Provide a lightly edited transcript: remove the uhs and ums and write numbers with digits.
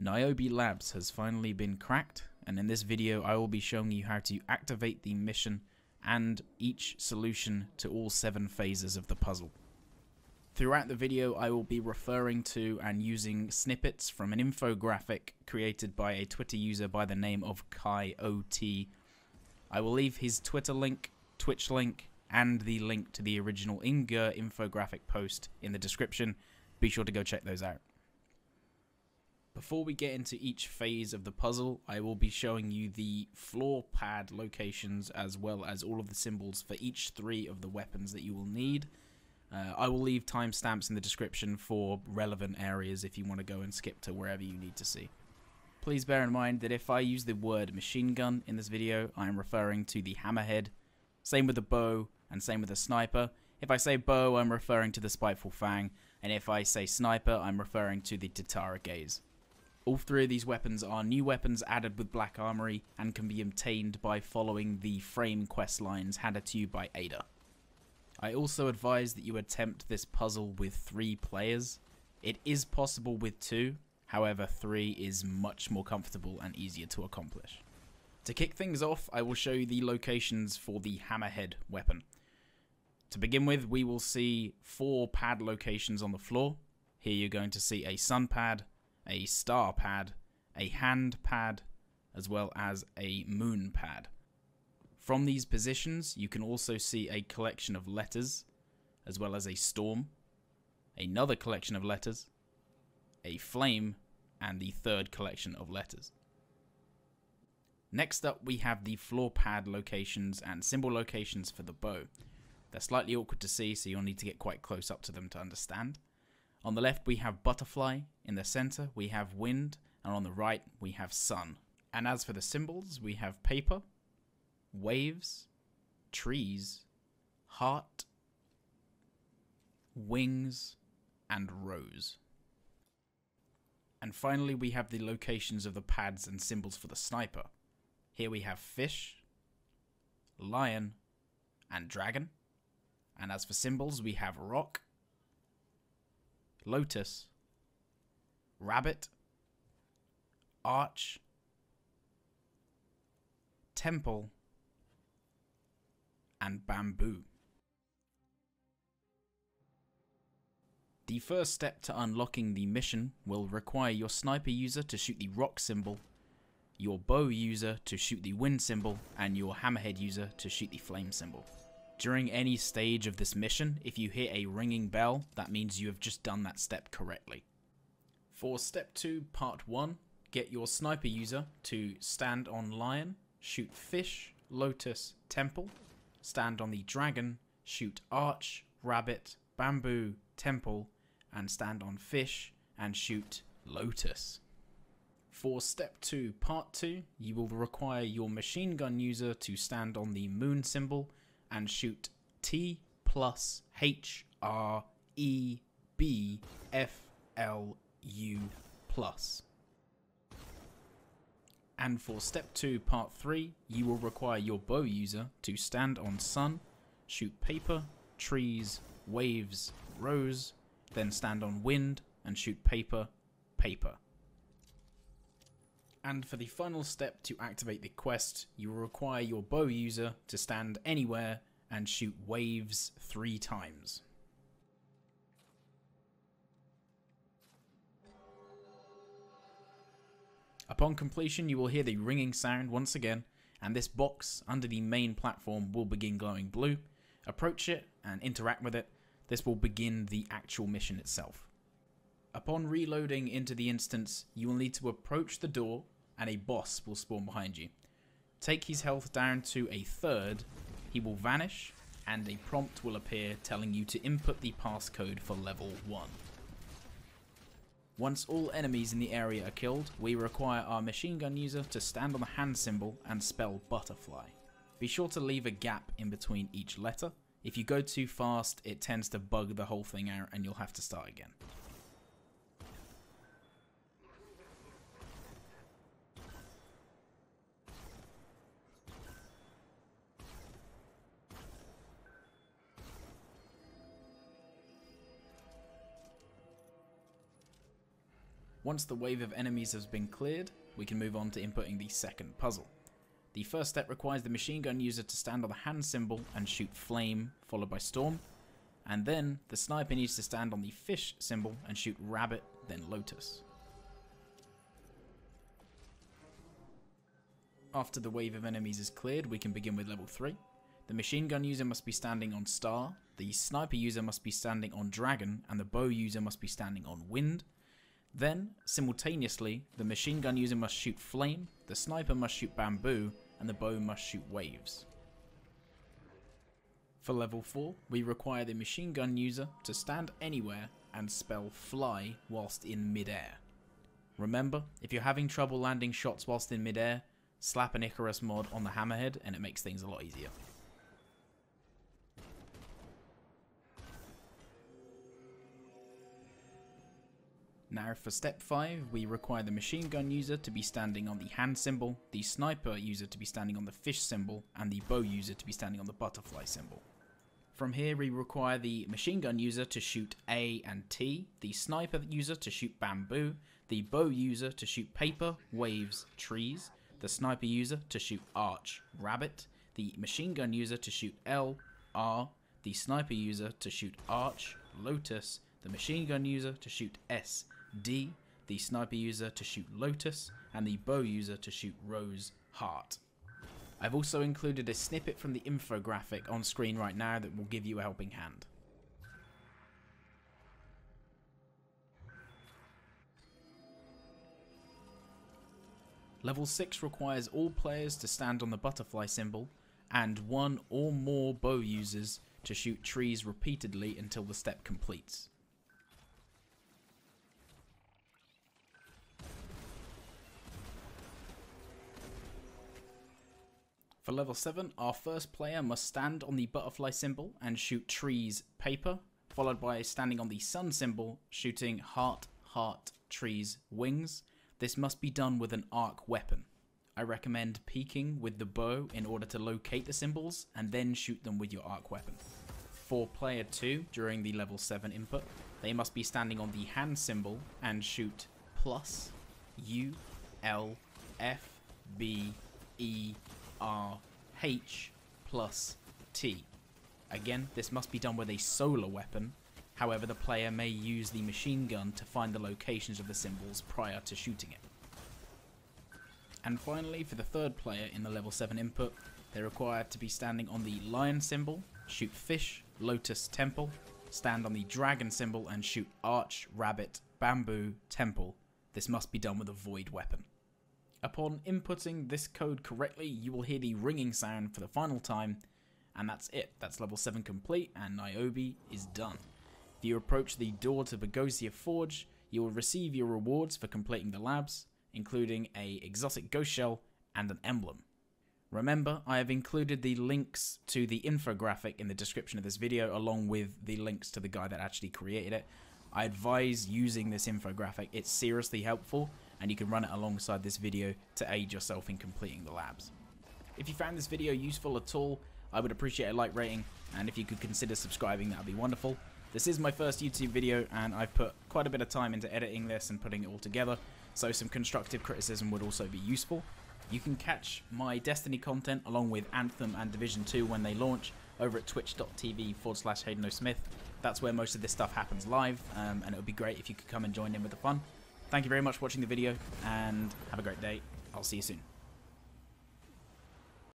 Niobe Labs has finally been cracked, and in this video I will be showing you how to activate the mission and each solution to all 7 phases of the puzzle. Throughout the video I will be referring to and using snippets from an infographic created by a Twitter user by the name of KaiOT. I will leave his Twitter link, Twitch link, and the link to the original Inger infographic post in the description. Be sure to go check those out. Before we get into each phase of the puzzle, I will be showing you the floor pad locations as well as all of the symbols for each 3 of the weapons that you will need. I will leave timestamps in the description for relevant areas if you want to go and skip to wherever you need to see. Please bear in mind that if I use the word machine gun in this video, I am referring to the Hammerhead. Same with the bow and same with the sniper. If I say bow, I'm referring to the Spiteful Fang, and if I say sniper, I'm referring to the Tatara Gaze. All 3 of these weapons are new weapons added with Black Armory and can be obtained by following the frame quest lines handed to you by Ada. I also advise that you attempt this puzzle with 3 players. It is possible with 2, however 3 is much more comfortable and easier to accomplish. To kick things off, I will show you the locations for the Hammerhead weapon. To begin with, we will see 4 pad locations on the floor. Here you're going to see a sun pad, a star pad, a hand pad, as well as a moon pad. From these positions, you can also see a collection of letters, as well as a storm, another collection of letters, a flame, and the 3rd collection of letters. Next up, we have the floor pad locations and symbol locations for the bow. They're slightly awkward to see, so you'll need to get quite close up to them to understand. On the left we have butterfly, in the center we have wind, and on the right we have sun. And as for the symbols, we have paper, waves, trees, heart, wings, and rose. And finally we have the locations of the pads and symbols for the sniper. Here we have fish, lion, and dragon. And as for symbols, we have rock, lotus, rabbit, arch, temple, and bamboo. The first step to unlocking the mission will require your sniper user to shoot the rock symbol, your bow user to shoot the wind symbol, and your hammerhead user to shoot the flame symbol. During any stage of this mission, if you hear a ringing bell, that means you have just done that step correctly. For step 2, part 1, get your sniper user to stand on lion, shoot fish, lotus, temple, stand on the dragon, shoot arch, rabbit, bamboo, temple, and stand on fish and shoot lotus. For step 2, part 2, you will require your machine gun user to stand on the moon symbol and shoot T plus H R E B F L U plus. And for step 2, part 3, you will require your bow user to stand on sun, shoot paper, trees, waves, rose, then stand on wind and shoot paper, paper. And for the final step to activate the quest, you will require your bow user to stand anywhere and shoot waves 3 times. Upon completion, you will hear the ringing sound once again, and this box under the main platform will begin glowing blue. Approach it and interact with it. This will begin the actual mission itself. Upon reloading into the instance, you will need to approach the door and a boss will spawn behind you. Take his health down to a 3rd, he will vanish, and a prompt will appear telling you to input the passcode for level 1. Once all enemies in the area are killed, we require our machine gun user to stand on the hand symbol and spell butterfly. Be sure to leave a gap in between each letter. If you go too fast, it tends to bug the whole thing out and you'll have to start again. Once the wave of enemies has been cleared, we can move on to inputting the second puzzle. The first step requires the machine gun user to stand on the hand symbol and shoot flame, followed by storm, and then the sniper needs to stand on the fish symbol and shoot rabbit, then lotus. After the wave of enemies is cleared, we can begin with level 3. The machine gun user must be standing on star, the sniper user must be standing on dragon, and the bow user must be standing on wind. Then, simultaneously, the machine gun user must shoot flame, the sniper must shoot bamboo, and the bow must shoot waves. For level 4, we require the machine gun user to stand anywhere and spell fly whilst in midair. Remember, if you're having trouble landing shots whilst in midair, slap an Icarus mod on the Hammerhead and it makes things a lot easier. Now for step 5, we require the machine gun user to be standing on the hand symbol, the sniper user to be standing on the fish symbol, and the bow user to be standing on the butterfly symbol. From here we require the machine gun user to shoot A and T, the sniper user to shoot bamboo, the bow user to shoot paper, waves, trees, the sniper user to shoot arch, rabbit, the machine gun user to shoot L, R, the sniper user to shoot arch, lotus, the machine gun user to shoot S, D, the sniper user to shoot lotus, and the bow user to shoot rose, heart. I've also included a snippet from the infographic on screen right now that will give you a helping hand. Level 6 requires all players to stand on the butterfly symbol, and one or more bow users to shoot trees repeatedly until the step completes. For level 7, our first player must stand on the butterfly symbol and shoot trees paper, followed by standing on the sun symbol, shooting heart, heart, trees, wings. This must be done with an arc weapon. I recommend peeking with the bow in order to locate the symbols and then shoot them with your arc weapon. For player 2, during the level 7 input, they must be standing on the hand symbol and shoot plus, U, L, F, B, E, R, H, plus T. Again, this must be done with a solar weapon. However, the player may use the machine gun to find the locations of the symbols prior to shooting it. And finally, for the third player in the level 7 input, they're required to be standing on the lion symbol, shoot fish, lotus, temple, stand on the dragon symbol and shoot arch, rabbit, bamboo, temple. This must be done with a void weapon. Upon inputting this code correctly, you will hear the ringing sound for the final time, and that's it. That's level 7 complete, and Niobe is done. If you approach the door to Bogosia Forge, you will receive your rewards for completing the labs, including a exotic ghost shell and an emblem. Remember, I have included the links to the infographic in the description of this video, along with the links to the guy that actually created it. I advise using this infographic. It's seriously helpful, and you can run it alongside this video to aid yourself in completing the labs. If you found this video useful at all, I would appreciate a like rating, and if you could consider subscribing, that would be wonderful. This is my first YouTube video, and I've put quite a bit of time into editing this and putting it all together, so some constructive criticism would also be useful. You can catch my Destiny content along with Anthem and Division 2 when they launch over at twitch.tv/HaydenOSmith. That's where most of this stuff happens live, and it would be great if you could come and join in with the fun. Thank you very much for watching the video, and have a great day. I'll see you soon.